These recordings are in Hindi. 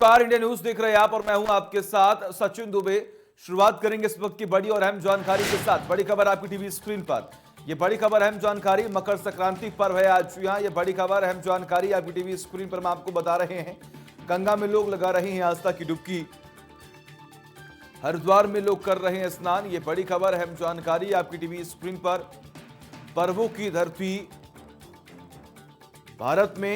नमस्कार, इंडिया न्यूज देख रहे हैं आप और मैं हूं आपके साथ सचिन दुबे। शुरुआत करेंगे इस वक्त की बड़ी और अहम जानकारी के साथ। बड़ी खबर आपकी टीवी स्क्रीन पर। यह बड़ी खबर अहम जानकारी, मकर संक्रांति पर्व है आज। यहां ये बड़ी खबर अहम जानकारी आपकी टीवी स्क्रीन पर हम आपको बता रहे हैं। गंगा में लोग लगा रहे हैं आस्था की डुबकी, हरिद्वार में लोग कर रहे हैं स्नान। ये बड़ी खबर अहम जानकारी आपकी टीवी स्क्रीन पर। पर्वों की धरती भारत में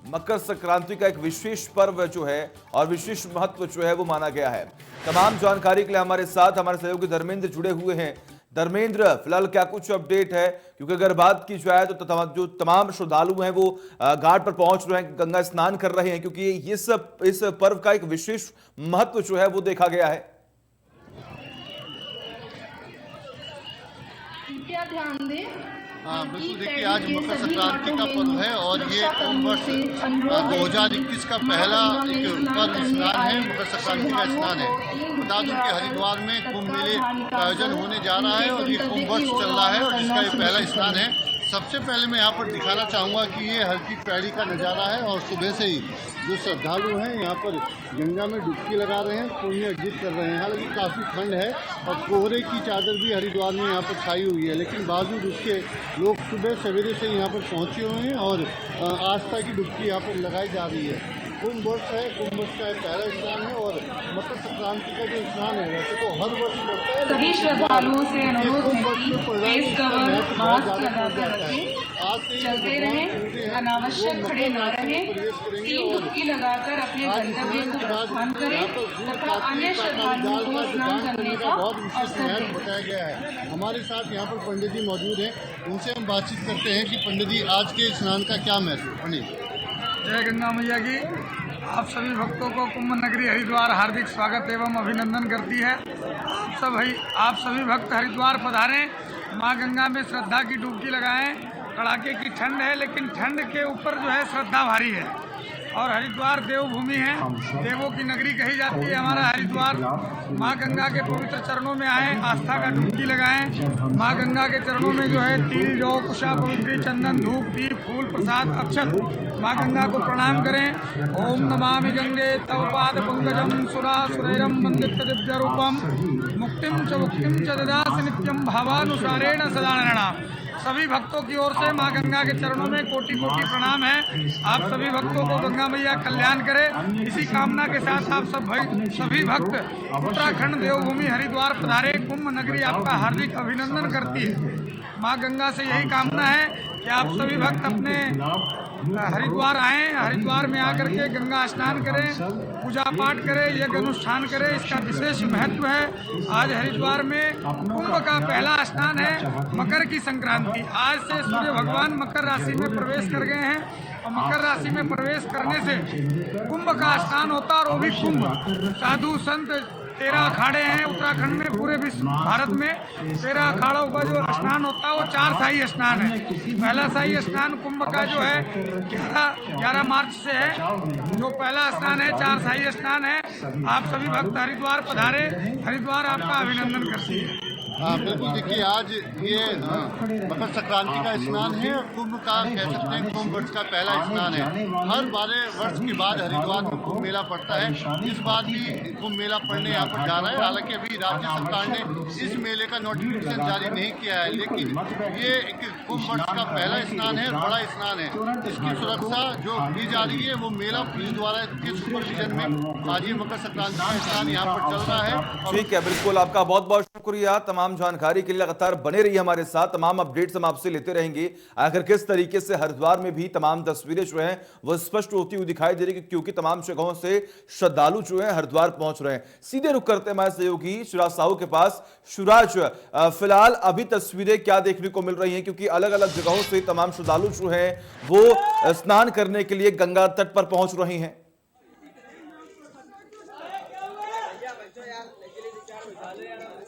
मकर संक्रांति का एक विशेष पर्व जो है और विशेष महत्व जो है वो माना गया है। तमाम जानकारी के लिए हमारे साथ हमारे सहयोगी धर्मेंद्र जुड़े हुए हैं। धर्मेंद्र, फिलहाल क्या कुछ अपडेट है? क्योंकि अगर बात की जाए तो जो तमाम श्रद्धालु हैं वो घाट पर पहुंच रहे हैं, गंगा स्नान कर रहे हैं, क्योंकि इस पर्व का एक विशेष महत्व जो है वो देखा गया है। क्या ध्यान दें। हाँ बिल्कुल, देखिए आज मकर संक्रांति का पर्व है और ये वर्ष 2021 का पहला एक पर्व स्नान है, मकर संक्रांति का स्नान है। बता दूं कि हरिद्वार में कुंभ मेले का आयोजन होने जा रहा है और ये कुंभ वर्ष चल रहा है और जिसका ये पहला स्नान है। सबसे पहले मैं यहाँ पर दिखाना चाहूँगा कि ये हल्की पैड़ी का नज़ारा है और सुबह से ही जो श्रद्धालु हैं यहाँ पर गंगा में डुबकी लगा रहे हैं, पुण्य अर्जित कर रहे हैं। हालांकि काफ़ी ठंड है और कोहरे की चादर भी हरिद्वार में यहाँ पर छाई हुई है, लेकिन बावजूद उसके लोग सुबह सवेरे से यहाँ पर पहुँचे हुए हैं और आस्था की डुबकी यहाँ पर लगाई जा रही है। कुंभ वर्ष है, कुंभ वर्ष का पहला स्नान है और मकर संक्रांति का जो स्नान है वैसे तो हर वर्ष बढ़ता है। सभी श्रद्धालुओं से अनुरोध है कि फेस कवर, मास्क लगाकर रखें, चलते रहें, अनावश्यक खड़े न रहें, सीट डुबकी लगाकर अपने गंतव्य को प्रस्थान करें तथा अन्य श्रद्धालुओं को स्नान करने का अवसर दें। बताया गया है। हमारे साथ यहाँ पर पंडित जी मौजूद हैं, उनसे हम बातचीत करते हैं कि पंडित जी आज के स्नान का क्या महत्व। पंडित जय गंगा मैया की। आप सभी भक्तों को कुंभ नगरी हरिद्वार हार्दिक स्वागत एवं अभिनंदन करती है। आप सभी भक्त हरिद्वार पधारें, माँ गंगा में श्रद्धा की डुबकी लगाएं। कड़ाके की ठंड है लेकिन ठंड के ऊपर जो है श्रद्धा भारी है और हरिद्वार देवभूमि है, देवों की नगरी कही जाती है हमारा हरिद्वार। माँ गंगा के पवित्र चरणों में आएँ, आस्था का डुबकी लगाएं। माँ गंगा के चरणों में जो है तिल, जौ, कुशा, पवित्री, चंदन, धूप, दीप, फूल, प्रसाद, अक्षत माँ गंगा को प्रणाम करें। ओम नमामि गंगे तव पाद पंकजम सुरासुरैरम वंदित दिव्य रूपम मुक्तिम च ददासि नित्यम भावानुसारेण सदा नृणाम्। सभी भक्तों की ओर से माँ गंगा के चरणों में कोटि कोटि प्रणाम है। आप सभी भक्तों को गंगा मैया कल्याण करे, इसी कामना के साथ आप सभी भक्त उत्तराखंड देवभूमि हरिद्वार पधारे। कुंभ नगरी आपका हार्दिक अभिनंदन करती है। माँ गंगा से यही कामना है कि आप सभी भक्त अपने हरिद्वार आएँ, हरिद्वार में आकर के गंगा स्नान करें, पूजा पाठ करें, यज्ञ अनुष्ठान करें। इसका विशेष महत्व है। आज हरिद्वार में कुंभ का पहला स्नान है, मकर की संक्रांति। आज से सूर्य भगवान मकर राशि में प्रवेश कर गए हैं और मकर राशि में प्रवेश करने से कुंभ का स्नान होता है और वो भी कुंभ। साधु संत 13 अखाड़े हैं उत्तराखंड में, पूरे विश्व भारत में 13 अखाड़ों का जो स्नान होता है वो 4 शाही स्नान है। पहला शाही स्नान कुंभ का जो है 11 मार्च से है, जो पहला स्नान है 4 शाही स्नान है। आप सभी भक्त हरिद्वार पधारे, हरिद्वार आपका अभिनंदन करती है। हाँ बिल्कुल, देखिए आज ये मकर संक्रांति का स्नान है और कुंभ का कह सकते हैं कुंभ वर्ष का पहला स्नान है। हर 12 वर्ष के बाद हरिद्वार में कुंभ मेला पड़ता है। इस बार भी कुंभ मेला पड़ने यहाँ पर जा रहा है। हालांकि अभी राज्य सरकार ने इस मेले का नोटिफिकेशन जारी नहीं किया है, लेकिन ये एक कुंभ वर्ष का पहला स्नान है, बड़ा स्नान है। इसकी सुरक्षा जो की जा रही है वो मेला पुलिस द्वारा के सुपरविजन में आज ये मकर संक्रांति का स्नान यहाँ पर चल रहा है। ठीक है, बिल्कुल आपका बहुत बहुत शुक्रिया। तमाम जानकारी के लिए लगातार बने रहिए हमारे साथ, तमाम अपडेट्स हम आपसे लेते रहेंगे। आखिर किस तरीके से हरिद्वार में भी तमाम तस्वीरें जो हैं वो स्पष्ट होती हुई दिखाई दे रही है, क्योंकि तमाम जगहों से श्रद्धालु जो हैं हरिद्वार पहुंच रहे हैं। सीधे रुक करते हैं हमारे सहयोगी शिवराज साहू के पास। शिवराज, फिलहाल अभी तस्वीरें क्या देखने को मिल रही हैं, क्योंकि अलग अलग जगहों से तमाम श्रद्धालु जो हैं वो स्नान करने के लिए गंगा तट पर पहुंच रहे हैं?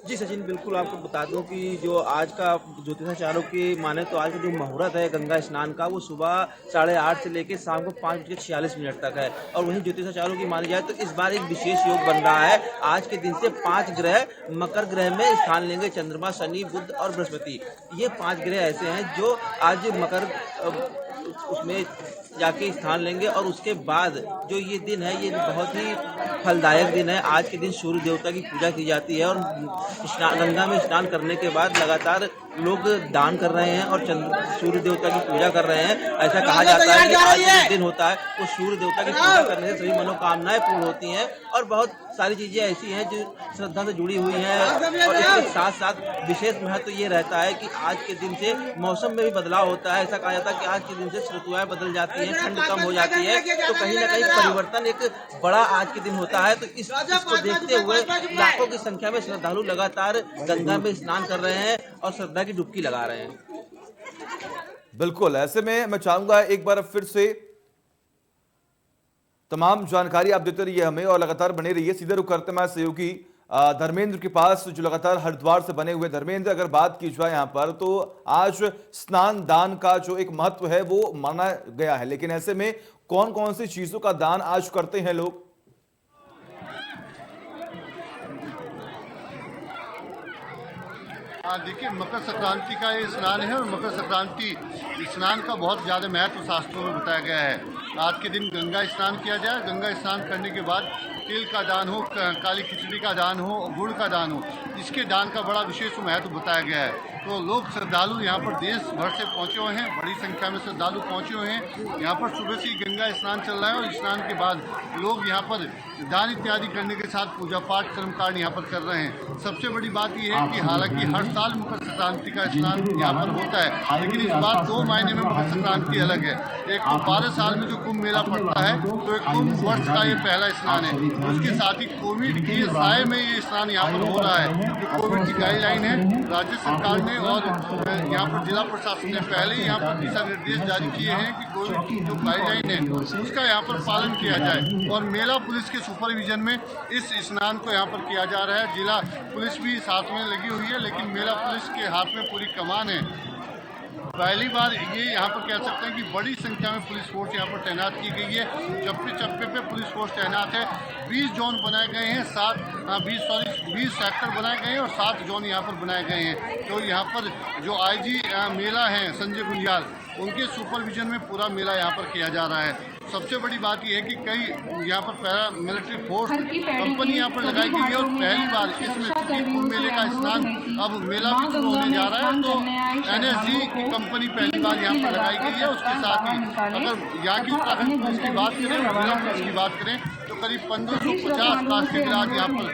जी सचिन, बिल्कुल आपको बता दूं कि जो आज का ज्योतिषाचार्यों की माने तो आज का जो मुहूर्त है गंगा स्नान का वो सुबह 8:30 से लेकर शाम को 5:46 तक है। और वहीं ज्योतिषाचार्यों की मानी जाए तो इस बार एक विशेष योग बन रहा है। आज के दिन से 5 ग्रह मकर ग्रह में स्थान लेंगे, चंद्रमा, शनि, बुध और बृहस्पति। ये 5 ग्रह ऐसे हैं जो आज मकर उसमें जाके स्थान लेंगे। और उसके बाद जो ये दिन है, ये बहुत ही फलदायक दिन है। आज के दिन सूर्य देवता की पूजा की जाती है और गंगा में स्नान करने के बाद लगातार लोग दान कर रहे हैं और सूर्य देवता की पूजा कर रहे हैं। ऐसा कहा जाता है कि आज जो दिन होता है वो सूर्य देवता की पूजा करने से सभी मनोकामनाएं पूर्ण होती हैं और बहुत सारी चीजें ऐसी हैं जो श्रद्धा से जुड़ी हुई हैं। और इसके साथ साथ विशेष महत्व ये रहता है कि आज के दिन से मौसम में भी बदलाव होता है। ऐसा कहा जाता है कि आज के दिन से ऋतुएं बदल जाती हैं, ठंड कम हो जाती है, तो कहीं ना कहीं परिवर्तन एक बड़ा आज के दिन होता है। तो इसको देखते हुए लाखों की संख्या में श्रद्धालु लगातार गंगा में स्नान कर रहे हैं और श्रद्धा की डुबकी लगा रहे हैं। बिल्कुल, ऐसे में मैं चाहूंगा एक बार फिर से तमाम जानकारी आप देते रहिए हमें और लगातार बने रहिए। सीधे रुख करते मैं सहयोगी धर्मेंद्र के पास, जो लगातार हरिद्वार से बने हुए। धर्मेंद्र, अगर बात की जाए यहाँ पर, तो आज स्नान दान का जो एक महत्व है वो माना गया है, लेकिन ऐसे में कौन कौन सी चीजों का दान आज करते हैं लोग? देखिए, मकर संक्रांति का ये स्नान है और मकर संक्रांति स्नान का बहुत ज़्यादा महत्व शास्त्रों में बताया गया है। आज के दिन गंगा स्नान किया जाए। गंगा स्नान करने के बाद तिल का दान हो, काली खिचड़ी का दान हो, गुड़ का दान हो, इसके दान का बड़ा विशेष महत्व बताया गया है। तो लोग श्रद्धालु यहाँ पर देश भर से पहुँचे हुए हैं, बड़ी संख्या में श्रद्धालु पहुँचे हुए हैं। यहाँ पर सुबह से ही गंगा स्नान चल रहा है और स्नान के बाद लोग यहाँ पर दान इत्यादि करने के साथ पूजा पाठ कर्मकांड यहाँ पर कर रहे हैं। सबसे बड़ी बात यह है कि हालांकि हर साल मकर संक्रांति का स्नान यहाँ पर होता है, लेकिन इस बार 2 महीने में मकर संक्रांति अलग है। एक तो 12 साल में जो कुंभ मेला पड़ता है, तो एक कुंभ वर्ष का ये पहला स्नान है। उसके साथ ही कोविड की साए में ये स्नान यहाँ पर हो रहा है। जो कोविड की गाइडलाइन है, राज्य सरकार ने और यहाँ पर जिला प्रशासन ने पहले ही यहाँ पर दिशा निर्देश जारी किए हैं कि कोविड की जो गाइडलाइन है उसका यहाँ पर पालन किया जाए। और मेला पुलिस के सुपरविजन में इस स्नान को यहाँ पर किया जा रहा है। जिला पुलिस भी साथ में लगी हुई है, लेकिन मेला पुलिस के हाथ में पूरी कमान है। पहली बार ये यहाँ पर कह सकते हैं कि बड़ी संख्या में पुलिस फोर्स यहाँ पर तैनात की गई है। चप्पे चप्पे पे पुलिस फोर्स तैनात है। 20 जोन बनाए गए हैं, 20 सेक्टर बनाए गए हैं और 7 जोन यहाँ पर बनाए गए हैं। तो यहाँ पर जो आईजी मेला है संजय गुंजियाल, उनके सुपरविजन में पूरा मेला यहाँ पर किया जा रहा है। सबसे बड़ी बात यह है कि कई यहाँ पर पैरा मिलिट्री फोर्स कंपनी यहाँ पर लगाई गई है और पहली बार इसमें कुंभ मेले का स्नान अब मेला भी शुरू होने जा रहा है। तो NSG की कंपनी पहली बार यहाँ पर लगाई गई है। उसके साथ ही अगर यहाँ की उत्तराखंड पुलिस की बात करें, जिला पुलिस की बात करें, तो करीब 1550 कांस्टेबल आज यहाँ पर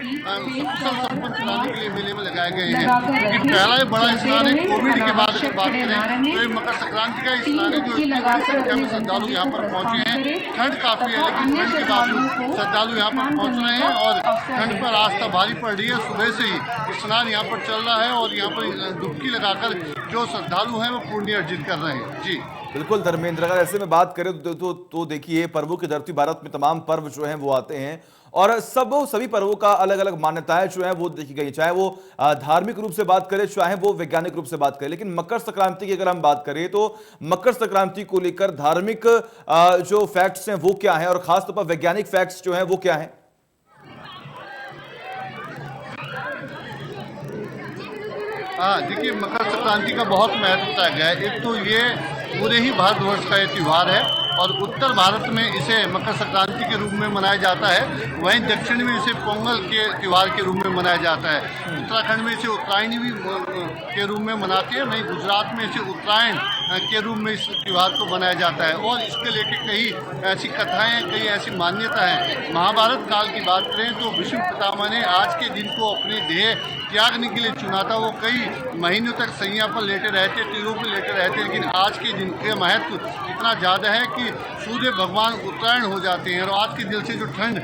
कुशल संपन्न कराने के लिए मेले में लगाए गए हैं। ये पहला बड़ा स्नान है कोविड के बाद की बात करें तो ये मकर संक्रांति का स्नान है, जो इतनी बड़ी संख्या में श्रद्धालु यहाँ पर पहुँचे हैं। ठंड काफी है, लेकिन ठंड के बावजूद श्रद्धालु यहाँ पर पहुँच रहे हैं और ठंड पर आस्था भारी पड़ रही है। सुबह से ही स्नान यहाँ पर चल रहा है और यहाँ पर डुबकी लगाकर जो श्रद्धालु हैं वो पुण्य अर्जित कर रहे हैं। जी बिल्कुल धर्मेंद्र, अगर ऐसे में बात करें तो देखिए, पर्वों की धरती भारत में तमाम पर्व जो हैं वो आते हैं और सभी पर्वों का अलग अलग मान्यताएं जो है वो देखी गई, चाहे वो धार्मिक रूप से बात करें, चाहे वो वैज्ञानिक रूप से बात करें। लेकिन मकर संक्रांति की अगर हम बात करें तो मकर संक्रांति को लेकर धार्मिक जो फैक्ट्स हैं वो क्या है और खासतौर पर वैज्ञानिक फैक्ट्स जो हैं वो क्या है? देखिए, मकर संक्रांति का बहुत महत्व बताया गया है। एक तो ये पूरे ही भारतवर्ष का ये त्यौहार है और उत्तर भारत में इसे मकर संक्रांति के रूप में मनाया जाता है, वहीं दक्षिण में इसे पोंगल के त्यौहार के रूप में मनाया जाता है। उत्तराखंड में इसे उत्तरायणी भी के रूप में मनाते हैं, वहीं गुजरात में इसे उत्तरायण के रूप में इस त्यौहार को मनाया जाता है। और इसके लेकर कई ऐसी कथाएं हैं, कई ऐसी मान्यता है। महाभारत काल की बात करें तो भीष्म पितामह ने आज के दिन को अपने ध्येय त्यागने के लिए चुना था। वो कई महीनों तक सैया पर लेटे रहते, तीरों पर लेटे रहते, लेकिन आज के दिन का महत्व इतना ज़्यादा है कि सूर्य भगवान उत्तरायण हो जाते हैं और आज के दिन से जो ठंड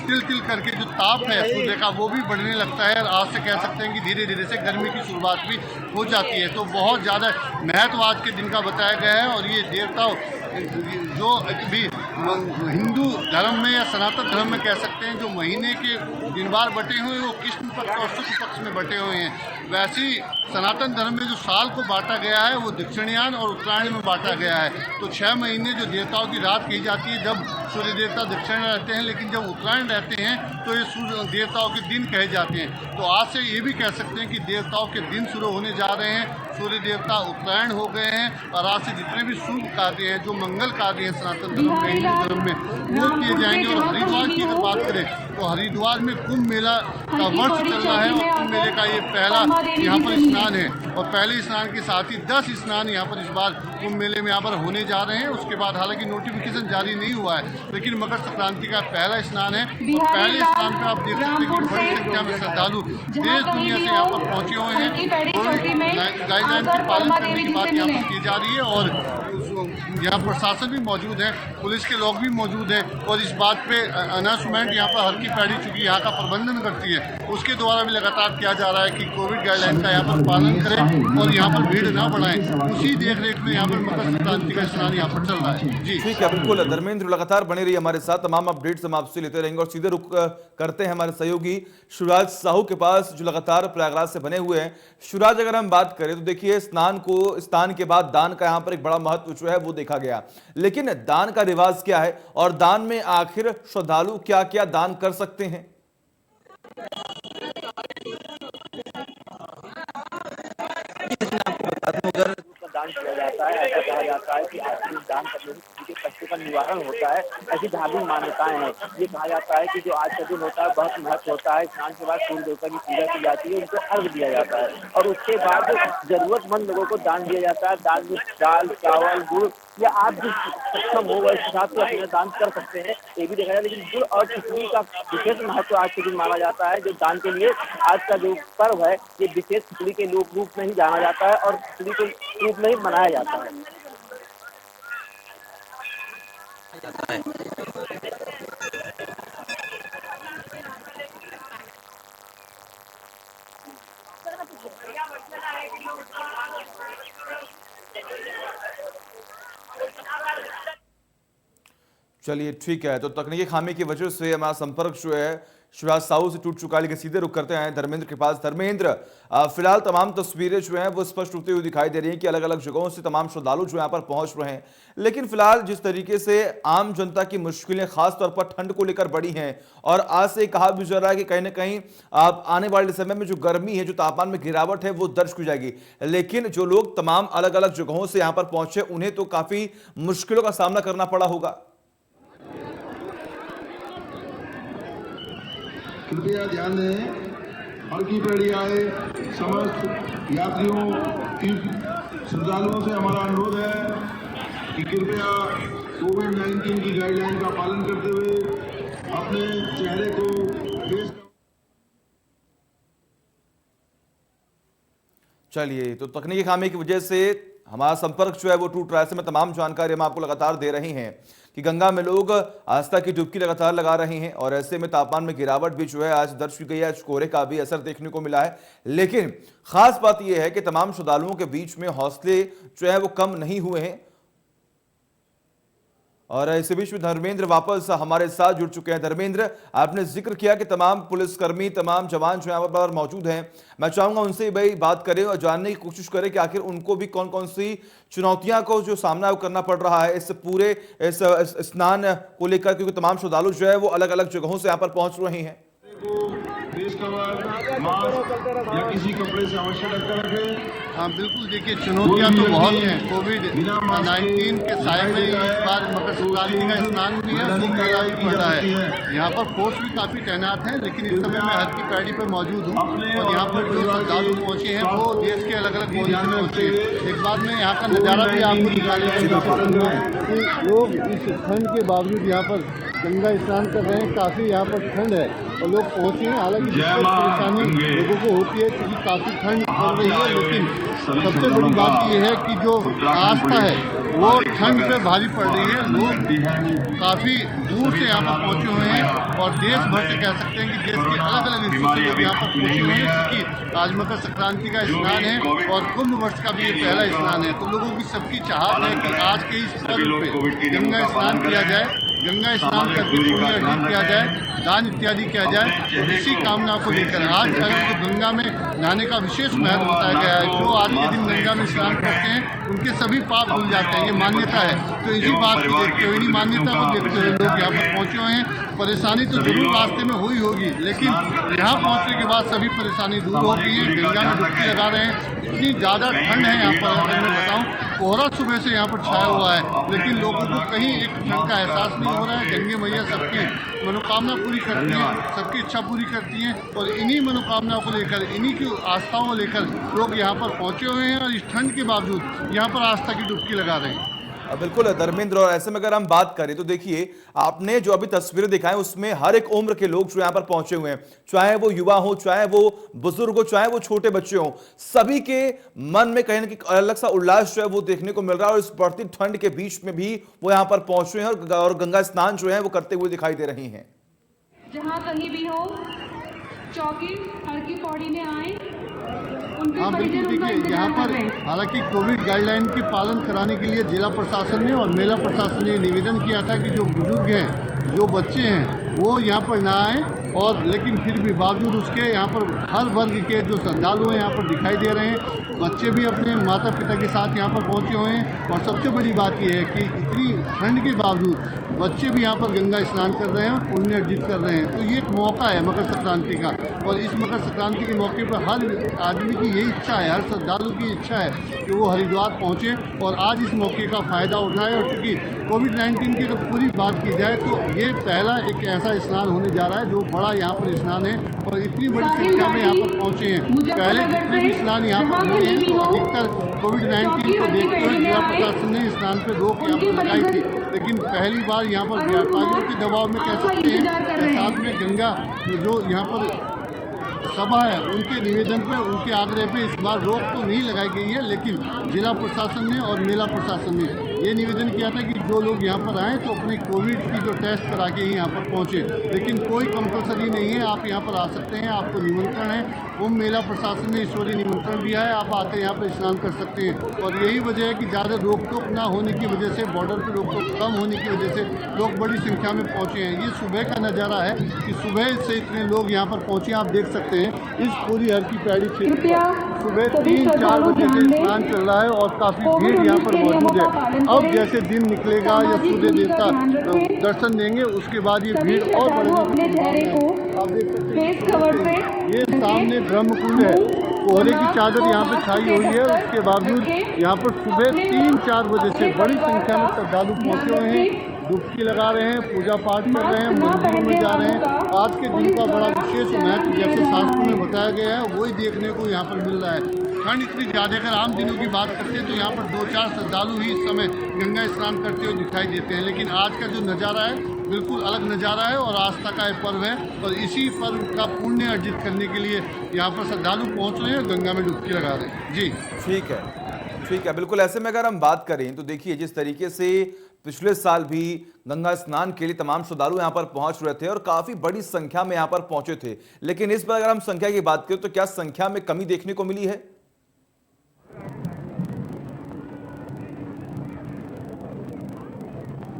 तिल तिल करके जो ताप है सूर्य का वो भी बढ़ने लगता है और आज से कह सकते हैं कि धीरे धीरे से गर्मी की शुरुआत भी हो जाती है। तो बहुत ज़्यादा महत्व आज के दिन का बताया गया है और ये देवताओं जो भी हिंदू धर्म में या सनातन धर्म में कह सकते हैं, जो महीने के दिनवार बटे हुए वो कृष्ण पक्ष और शुक्ल पक्ष में बटे हुए हैं। वैसे ही सनातन धर्म में जो साल को बांटा गया है वो दक्षिणायन और उत्तरायण में बांटा गया है। तो 6 महीने जो देवताओं की रात कही जाती है जब सूर्य देवता दक्षिण रहते हैं, लेकिन जब उत्तरायण रहते हैं तो ये सूर्य देवताओं के दिन कहे जाते हैं। तो आज से ये भी कह सकते हैं कि देवताओं के दिन शुरू होने जा रहे हैं सूर्य देवता उत्तरायण हो गए हैं और आज से जितने भी शुभ कार्य हैं, जो मंगल कार्य हैं सनातन धर्म में, हिंदू धर्म में, वो किए जाएंगे। और हरिद्वार की अगर बात करें तो हरिद्वार में कुंभ मेला का वर्ष चल रहा है और कुंभ मेले का ये पहला यहाँ पर स्नान है और पहले स्नान के साथ ही 10 स्नान यहाँ पर इस बार कुंभ मेले में यहाँ पर होने जा रहे हैं। उसके बाद हालांकि नोटिफिकेशन जारी नहीं हुआ है, लेकिन मकर संक्रांति का पहला स्नान है और पहले स्नान पर आप देख सकते हैं कि बड़ी संख्या में श्रद्धालु देश दुनिया से यहाँ पर पहुंचे हुए हैं। गाइडलाइन के पालन करने की बात यहाँ पर की जा रही है और यहाँ प्रशासन भी मौजूद है, पुलिस के लोग भी मौजूद हैं और इस बात पे अनाउंसमेंट यहाँ पर हल्की पैड़ी चूंकि यहाँ का प्रबंधन करती है उसके द्वारा भी लगातार किया जा रहा है कि कोविड गाइडलाइन का यहाँ पर पालन करें और यहाँ पर भीड़ न बढ़ाएं। उसी देखरेख में यहाँ पर मकर संक्रांति का स्नान यहाँ पर चल रहा है। जी ठीक है, बिल्कुल धर्मेंद्र लगातार बने रही हमारे साथ, तमाम अपडेट्स हम आपसे लेते रहेंगे और सीधे रुक करते हैं हमारे सहयोगी शिवराज साहू के पास जो लगातार प्रयागराज से बने हुए हैं। शिवराज, अगर हम बात करें तो देखिए स्नान के बाद दान का यहाँ पर एक बड़ा महत्व जो है वो देखा गया, लेकिन दान का रिवाज क्या है और दान में आखिर श्रद्धालु क्या क्या दान कर सकते हैं? दान किया जाता है। ऐसा कहा जाता है कि आखिरी दान करने से किसी के कष्ट का निवारण होता है, ऐसी धार्मिक मान्यताएं हैं। ये कहा जाता है कि जो आज का दिन होता है बहुत महत्व होता है। स्नान के बाद सूर्य देवता की पूजा की जाती है, उनको अर्घ दिया जाता है और उसके बाद जरूरतमंद लोगों को दान दिया जाता है। दान में दाल, चावल, गुड़ या आप जिस सक्षम हो उस हिसाब से अपने दान कर सकते हैं, ये भी देखा जाए। लेकिन गुड़ और खिचड़ी का विशेष महत्व आज के दिन माना जाता है। जो दान के लिए आज का जो पर्व है ये विशेष खिचड़ी के रूप में ही जाना जाता है और खिचड़ी के रूप में ही मनाया जाता है। चलिए ठीक है, तो तकनीकी खामी की वजह से हमारा संपर्क जो है शिवराज साहू से टूट चुका है, लेकिन सीधे रुक करते हैं धर्मेंद्र के पास। धर्मेंद्र, फिलहाल तमाम तस्वीरें जो हैं वो स्पष्ट होती हुई दिखाई दे रही हैं कि अलग अलग जगहों से तमाम श्रद्धालु जो यहाँ पर पहुंच रहे हैं, लेकिन फिलहाल जिस तरीके से आम जनता की मुश्किलें खासतौर पर ठंड को लेकर बढ़ी हैं और आज से कहा भी जा रहा है कि कहीं ना कहीं आप आने वाले समय में जो गर्मी है, जो तापमान में गिरावट है वो दर्ज की जाएगी, लेकिन जो लोग तमाम अलग अलग जगहों से यहाँ पर पहुंचे उन्हें तो काफी मुश्किलों का सामना करना पड़ा होगा। कृपया ध्यान दें, हल्की पैड़ी आए समस्त यात्रियों श्रद्धालुओं से हमारा अनुरोध है कि कृपया कोविड-19 की गाइडलाइन का पालन करते हुए अपने चेहरे को फेस। चलिए, तो तकनीकी खामी की वजह से हमारा संपर्क जो है वो टूट रहा है। ऐसे में तमाम जानकारी हम आपको लगातार दे रहे हैं कि गंगा में लोग आस्था की डुबकी लगातार लगा रहे हैं और ऐसे में तापमान में गिरावट भी जो है आज दर्ज की गई है। कोहरे का भी असर देखने को मिला है, लेकिन खास बात यह है कि तमाम श्रद्धालुओं के बीच में हौसले जो है वो कम नहीं हुए हैं। और इसी बीच में धर्मेंद्र वापस हमारे साथ जुड़ चुके हैं। धर्मेंद्र, आपने जिक्र किया कि तमाम पुलिसकर्मी, तमाम जवान जो यहाँ पर मौजूद हैं, मैं चाहूंगा उनसे भाई बात करें और जानने की कोशिश करें कि आखिर उनको भी कौन कौन सी चुनौतियां को जो सामना करना पड़ रहा है इस पूरे इस स्नान को लेकर, क्योंकि तमाम श्रद्धालु जो है वो अलग अलग जगहों से यहाँ पर पहुंच रहे हैं। फेस कवर, मास्क या किसी कपड़े से अवश्य ढककर रखें। हाँ बिल्कुल, देखिए चुनौतियाँ तो बहुत हैं। कोविड-19 के साए में इस बार मकर संक्रांति का स्नान भी है, कुंभ मेला भी पड़ रहा है। यहाँ पर फोर्स भी काफ़ी तैनात है, लेकिन इस समय मैं हर की पैड़ी पर मौजूद हूँ और यहाँ पर जो श्रद्धालु पहुँचे हैं वो देश के अलग अलग कोने से पहुँचे हैं। एक बार में यहाँ का नज़ारा भी आपको दिखाने की कोशिश। लोग इस ठंड के बावजूद यहाँ पर गंगा स्नान कर रहे हैं। काफ़ी यहाँ पर ठंड है और लोग पहुँचे हैं। हालांकि परेशानी लोगों को होती है क्योंकि काफ़ी ठंड पड़ रही है, लेकिन सबसे बड़ी बात यह है कि जो आस्था है वो ठंड से भारी पड़ रही है। लोग काफ़ी दूर से यहाँ पर पहुँचे हुए हैं और देश भर से कह सकते हैं कि देश के अलग अलग हिस्सों से लोग यहाँ पर पहुँचे हुए हैं, क्योंकि आज मकर संक्रांति का स्नान है और कुंभ वर्ष का भी ये पहला स्नान है। तो लोगों की सबकी चाहत है कि आज के इस पर्व पे गंगा स्नान किया जाए, गंगा स्नान करके पुण्य अर्जित किया जाए, दान इत्यादि किया जाए। तो इसी कामना को लेकर आज तो गंगा में नहाने का विशेष महत्व बताया गया है। जो आज के दिन गंगा में स्नान करते हैं उनके सभी पाप धुल जाते हैं, ये मान्यता है। तो इसी बात को देखते हुए, इन्हीं मान्यता को देखते हुए लोग यहाँ पर पहुँचे हुए हैं। परेशानी तो जरूर रास्ते में हुई होगी, लेकिन यहाँ पहुँचने के बाद सभी परेशानी दूर हो गई है। गंगा में डुबकी लगा रहे हैं, इतनी ज़्यादा ठंड है यहाँ पर, अगर मैं बताऊँ कोहरा सुबह से यहाँ पर छाया हुआ है, लेकिन लोगों को कहीं एक ठंड का एहसास नहीं हो रहा है। गंगे मैया सबकी मनोकामना पूरी करती हैं, सबकी इच्छा पूरी करती हैं, और इन्हीं मनोकामनाओं को लेकर, इन्हीं की आस्थाओं को लेकर लोग यहाँ पर पहुँचे हुए हैं और इस ठंड के बावजूद यहाँ पर आस्था की डुबकी लगा रहे हैं। बिल्कुल धर्मेंद्र, और ऐसे में अगर हम बात करें तो देखिए आपने जो अभी तस्वीरें दिखाई उसमें हर एक उम्र के लोग जो यहाँ पर पहुंचे हुए हैं, चाहे वो युवा हो, चाहे वो बुजुर्ग हो, चाहे वो छोटे बच्चे हो, सभी के मन में कहीं ना कहीं अलग सा उल्लास जो है वो देखने को मिल रहा है। और इस बढ़ती ठंड के बीच में भी वो यहाँ पर पहुंचे हैं और गंगा स्नान जो है वो करते हुए दिखाई दे रही हैं। जहाँ कहीं भी हो, चौकी हर की पौड़ी में आए, उनके हाँ परिजन बिल्कुल, उनका देखिए यहाँ इंतजार कर पर रहे हैं। हालांकि कोविड गाइडलाइन के पालन कराने के लिए जिला प्रशासन ने और मेला प्रशासन ने निवेदन किया था कि जो बुजुर्ग हैं, जो बच्चे हैं, वो यहाँ पर ना आए, और लेकिन फिर भी बावजूद उसके यहाँ पर हर वर्ग के जो श्रद्धालु हैं यहाँ पर दिखाई दे रहे हैं। बच्चे भी अपने माता पिता के साथ यहाँ पर पहुँचे हुए हैं, और सबसे बड़ी बात यह है कि इतनी ठंड के बावजूद बच्चे भी यहाँ पर गंगा स्नान कर रहे हैं, पुण्य अर्जित कर रहे हैं। तो ये एक मौका है मकर संक्रांति का, और इस मकर संक्रांति के मौके पर हर आदमी की यही इच्छा है, हर श्रद्धालु की इच्छा है कि वो हरिद्वार पहुँचे और आज इस मौके का फ़ायदा उठाए। और चूँकि कोविड-19 की तो पूरी बात की जाए तो ये पहला एक ऐसा स्नान होने जा रहा है जो बड़ा यहाँ पर स्नान है, और इतनी बड़ी संख्या में यहाँ पर पहुँचे हैं। पहले जितने भी स्नान यहाँ पर हुए हैं तो अधिकतर कोविड-19 को देखते हुए जिला प्रशासन ने स्नान पर रोक यहाँ पर लगाई थी, लेकिन पहली बार यहाँ पर व्यापारियों के दबाव में कह सकते हैं, साथ में गंगा जो यहाँ पर सभा है उनके निवेदन पे, उनके आग्रह पे इस बार रोक तो नहीं लगाई गई है, लेकिन जिला प्रशासन ने और मेला प्रशासन ने ये निवेदन किया था कि जो लोग यहाँ पर आएँ तो अपने कोविड की जो टेस्ट करा के ही यहाँ पर पहुँचे। लेकिन कोई कंपलसरी नहीं है, आप यहाँ पर आ सकते हैं, आपको निमंत्रण है। कुंभ मेला प्रशासन ने ईश्वरीय निमंत्रण दिया है, आप आते यहाँ पर स्नान कर सकते हैं। और यही वजह है कि ज़्यादा रोक टोक ना होने की वजह से, बॉर्डर पर रोक टोक कम होने की वजह से लोग बड़ी संख्या में पहुँचे हैं। ये सुबह का नज़ारा है कि सुबह से इतने लोग यहाँ पर पहुँचे, आप देख सकते हैं इस पूरी हर की पैड़ी क्षेत्र में सुबह 3-4 बजे से स्नान चल रहा है और काफ़ी भीड़ यहाँ पर मौजूद है। अब जैसे दिन निकलेगा या सूर्य देवता दर्शन देंगे उसके बाद ये भीड़ और बढ़ने की, आप देख सकते हैं ये सामने ब्रह्मकुंड है, कोहरे की चादर यहाँ पे छाई हुई है। उसके बावजूद यहाँ पर सुबह 3-4 बजे से बड़ी संख्या में श्रद्धालु पहुँचे हुए हैं, डुबकी लगा रहे हैं, पूजा पाठ कर रहे हैं, मंदिरों में जा रहे हैं। आज के दिन का बड़ा विशेष महत्व जैसे शास्त्रों में बताया गया है वही देखने को यहाँ पर मिल रहा है। ठंड इतनी ज़्यादा, अगर आम दिनों की बात करते हैं तो यहाँ पर 2-4 श्रद्धालु ही इस समय गंगा स्नान करते हुए दिखाई देते हैं, लेकिन आज का जो नज़ारा है बिल्कुल अलग नज़ारा है और आस्था का एक पर्व है, और इसी पर्व का पुण्य अर्जित करने के लिए यहाँ पर श्रद्धालु पहुँच रहे हैं और गंगा में डुबकी लगा रहे हैं। जी ठीक है, ठीक है, बिल्कुल। ऐसे में अगर हम बात करें तो देखिए जिस तरीके से पिछले साल भी गंगा स्नान के लिए तमाम श्रद्धालु यहां पर पहुंच रहे थे और काफी बड़ी संख्या में यहां पर पहुंचे थे, लेकिन इस बार अगर हम संख्या की बात करें तो क्या संख्या में कमी देखने को मिली है?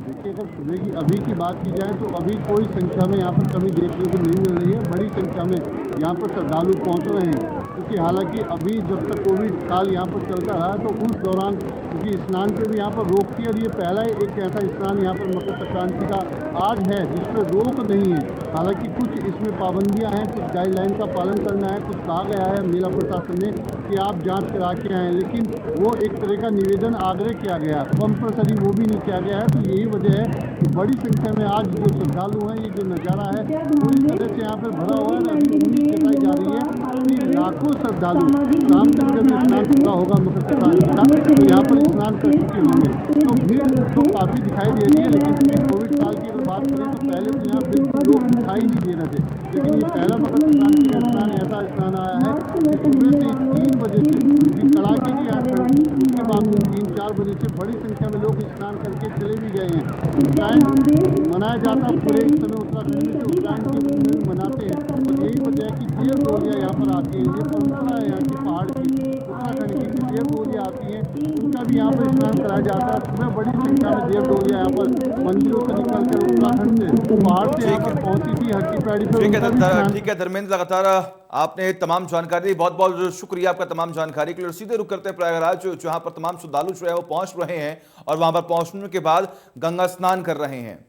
देखिए, अगर सुबह की अभी की बात की जाए तो अभी कोई संख्या में यहाँ पर कमी देखने को नहीं मिल रही है। बड़ी संख्या में यहाँ पर श्रद्धालु पहुँच रहे हैं, क्योंकि हालांकि अभी जब तक कोविड काल यहाँ पर चलता रहा तो उस दौरान क्योंकि स्नान पे भी यहाँ पर रोक थी, और ये पहला एक ऐसा स्नान यहाँ पर मकर संक्रांति का आज है जिस पर रोक नहीं है। हालांकि कुछ इसमें पाबंदियाँ हैं, कुछ गाइडलाइन का पालन करना है, कुछ कहा गया है मेला प्रशासन ने कि आप जाँच करा के आएँ, लेकिन वो एक तरह का निवेदन आग्रह किया गया, कंपल्सरी वो भी नहीं किया गया है। तो यही वजह है कि बड़ी संख्या में आज जो श्रद्धालु हैं, ये जो नज़ारा है पूरी तरह से यहाँ पर भरा हुआ है। अभी उम्मीद जताई जा रही है कि लाखों श्रद्धालु शाम तक जब स्नान पूरा होगा मकर संक्रांति का तो यहाँ पर स्नान कर चुके होंगे। तो भीड़ तो काफ़ी दिखाई दे रही है, लेकिन कोविड काल की अगर बात करें तो पहले तो यहाँ बिल्कुल लोग दिखाई नहीं दे रहे थे, लेकिन ये पहला मकर संक्रांति का स्नान ऐसा स्नान आया है कि सुबह से 3 बजे से कड़ाके की यहाँ पर उसके बाद 3-4 बजे से बड़ी संख्या में लोग स्नान करके चले भी गए हैं। उत्तरायण मनाया जाता पूरे इस समय उत्तराखंड में, जो उत्तरायण के रूप में मनाते हैं, और यही वजह है कि देव डोलियाँ यहाँ पर आती हैं। ये परंपरा है यहाँ की पहाड़ की, उत्तराखंड की देव डोलियाँ आती हैं, उनका भी यहाँ पर स्नान कराया जाता है। सुबह बड़ी संख्या में देव डोलियाँ यहाँ पर मंदिरों से निकल कर उत्तराखंड से पहाड़ से यहाँ पर पहुँची थी हर की पैड़ी पर। ठीक है धर्मेंद्र, लगातार आपने तमाम जानकारी दी, बहुत बहुत शुक्रिया आपका तमाम जानकारी के लिए। सीधे रुक करते हैं प्रयागराज, जहां पर तमाम श्रद्धालु जो है वो पहुंच रहे हैं और वहां पर पहुंचने के बाद गंगा स्नान कर रहे हैं।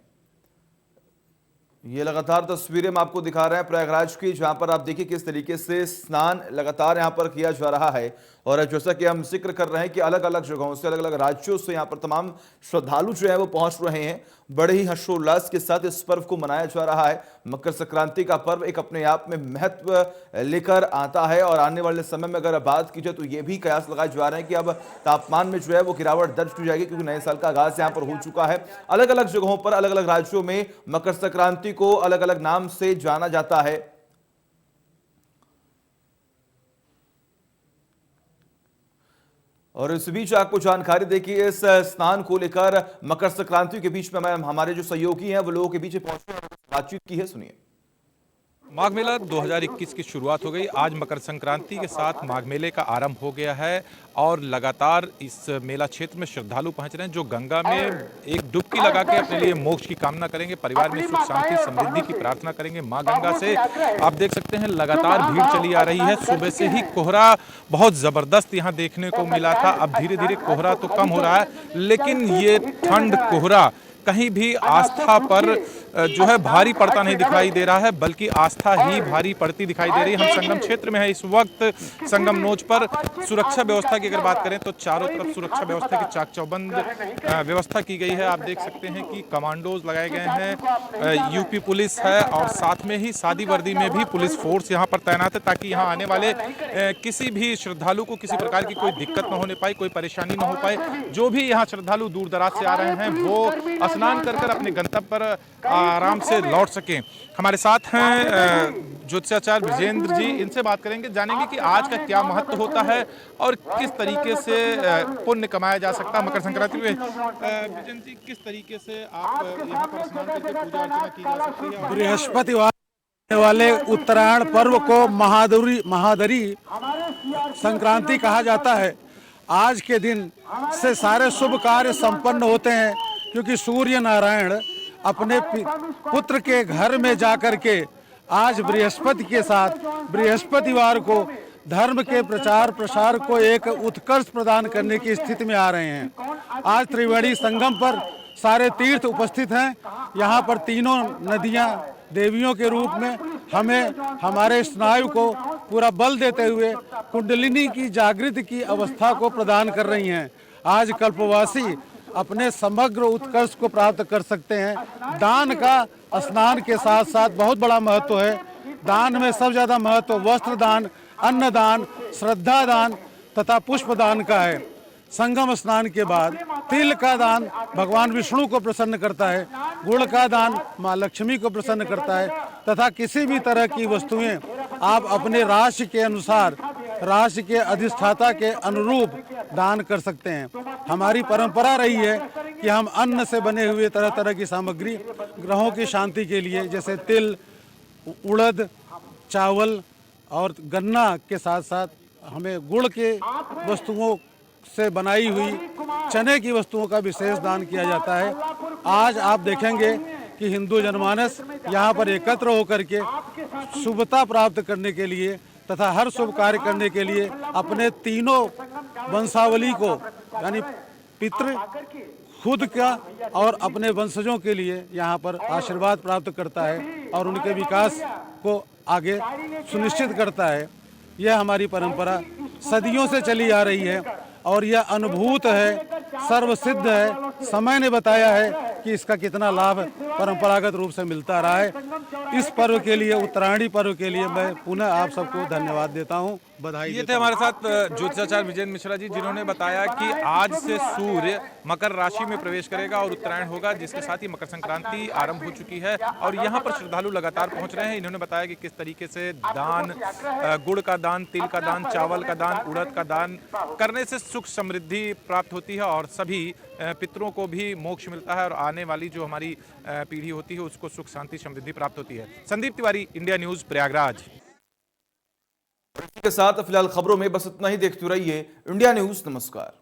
ये लगातार तस्वीरें हम आपको दिखा रहे हैं प्रयागराज की, जहां पर आप देखिए किस तरीके से स्नान लगातार यहां पर किया जा रहा है और जैसा कि हम जिक्र कर रहे हैं कि अलग अलग जगहों से, अलग अलग राज्यों से यहाँ पर तमाम श्रद्धालु जो है वो पहुंच रहे हैं। बड़े ही हर्षोल्लास के साथ इस पर्व को मनाया जा रहा है। मकर संक्रांति का पर्व एक अपने आप में महत्व लेकर आता है और आने वाले समय में अगर बात की जाए तो ये भी कयास लगाए जा रहे हैं कि अब तापमान में जो है वो गिरावट दर्ज की जाएगी, क्योंकि नए साल का आगाज यहाँ पर हो चुका है। अलग अलग जगहों पर, अलग अलग राज्यों में मकर संक्रांति को अलग अलग नाम से जाना जाता है। और इस बीच आपको जानकारी दें कि इस स्नान को लेकर मकर संक्रांति के बीच में हमारे जो सहयोगी हैं वो लोगों के बीच पहुंचे और बातचीत की है, सुनिए। माघ मेला 2021 की शुरुआत हो गई। आज मकर संक्रांति के साथ माघ मेले का आरंभ हो गया है और लगातार इस मेला क्षेत्र में श्रद्धालु पहुंच रहे हैं, जो गंगा में एक डुबकी लगा के अपने लिए मोक्ष की कामना करेंगे, परिवार में सुख शांति समृद्धि की प्रार्थना करेंगे मां गंगा से। आप देख सकते हैं लगातार भीड़ चली आ रही है। सुबह से ही कोहरा बहुत जबरदस्त यहाँ देखने को मिला था। अब धीरे धीरे कोहरा तो कम हो रहा है, लेकिन ये ठंड कोहरा कहीं भी आस्था पर जो है भारी पड़ता नहीं दिखाई दे रहा है, बल्कि आस्था ही भारी पड़ती दिखाई दे रही है। हम संगम क्षेत्र में है इस वक्त। संगम नोच पर सुरक्षा व्यवस्था की अगर बात करें तो चारों तरफ सुरक्षा व्यवस्था की चाक चौबंद व्यवस्था की गई है। आप देख सकते हैं कि कमांडोज लगाए गए हैं, यूपी पुलिस है और साथ में ही सादी वर्दी में भी पुलिस फोर्स यहाँ पर तैनात है, ताकि यहाँ आने वाले किसी भी श्रद्धालु को किसी प्रकार की कोई दिक्कत न होने पाए, कोई परेशानी न हो पाए। जो भी यहाँ श्रद्धालु दूर दराज से आ रहे हैं वो स्नान कर अपने गंतव्य पर आराम से लौट सकें। हमारे साथ हैं ज्योतिषाचार्य विजेंद्र जी, इनसे बात करेंगे, जानेंगे कि आज का क्या महत्व होता है और किस तरीके से पुण्य कमाया जा सकता है मकर संक्रांति में। विजेंद्र जी, किस तरीके से आप यहाँ पर स्नान करके पूजा अर्चना की जा सकती है? बृहस्पतिवार वाले उत्तरायण पर्व को महादरी संक्रांति कहा जाता है। आज के दिन से सारे शुभ कार्य संपन्न होते हैं, क्योंकि सूर्य नारायण अपने पुत्र के घर में जाकर के आज बृहस्पति के साथ बृहस्पतिवार को धर्म के प्रचार प्रसार को एक उत्कर्ष प्रदान करने की स्थिति में आ रहे हैं। आज त्रिवेणी संगम पर सारे तीर्थ उपस्थित हैं। यहाँ पर तीनों नदियाँ देवियों के रूप में हमें हमारे स्नायु को पूरा बल देते हुए कुंडलिनी की जागृति की अवस्था को प्रदान कर रही हैं। आज कल्पवासी अपने समग्र उत्कर्ष को प्राप्त कर सकते हैं। दान का स्नान के साथ साथ बहुत बड़ा महत्व है। दान में सबसे ज़्यादा महत्व वस्त्र दान, अन्न दान, श्रद्धा दान तथा पुष्प दान का है। संगम स्नान के बाद तिल का दान भगवान विष्णु को प्रसन्न करता है, गुड़ का दान माँ लक्ष्मी को प्रसन्न करता है, तथा किसी भी तरह की वस्तुएं आप अपने राशि के अनुसार, राशि के अधिष्ठाता के अनुरूप दान कर सकते हैं। हमारी परंपरा रही है कि हम अन्न से बने हुए तरह तरह की सामग्री ग्रहों की शांति के लिए, जैसे तिल, उड़द, चावल और गन्ना के साथ साथ हमें गुड़ के वस्तुओं से बनाई हुई चने की वस्तुओं का विशेष दान किया जाता है। आज आप देखेंगे कि हिंदू जनमानस यहाँ पर एकत्र होकर के शुभता प्राप्त करने के लिए तथा हर शुभ कार्य करने के लिए अपने तीनों वंशावली को, यानी पितृ, खुद का और अपने वंशजों के लिए यहाँ पर आशीर्वाद प्राप्त करता है और उनके विकास को आगे सुनिश्चित करता है। यह हमारी परंपरा सदियों से चली आ रही है और यह अनुभूत है, सर्वसिद्ध है। समय ने बताया है कि इसका कितना लाभ परंपरागत रूप से मिलता रहा है। इस पर्व के लिए, उत्तरायणी पर्व के लिए मैं पुनः आप सबको धन्यवाद देता हूं, बधाई। ये थे हमारे साथ ज्योतिषाचार्य विजेंद्र मिश्रा जी, जिन्होंने बताया कि आज से सूर्य मकर राशि में प्रवेश करेगा और उत्तरायण होगा, जिसके साथ ही मकर संक्रांति आरंभ हो चुकी है और यहाँ पर श्रद्धालु लगातार पहुंच रहे हैं। इन्होंने बताया कि किस तरीके से दान, गुड़ का दान, तिल का दान, चावल का दान, उड़द का दान करने से सुख समृद्धि प्राप्त होती है और सभी पितरों को भी मोक्ष मिलता है और आने वाली जो हमारी पीढ़ी होती है उसको सुख शांति समृद्धि प्राप्त होती है। Sandeep Tiwari, India news, Prayagraj. के साथ फिलहाल खबरों में बस इतना ही। देखते रहिए इंडिया न्यूज। नमस्कार।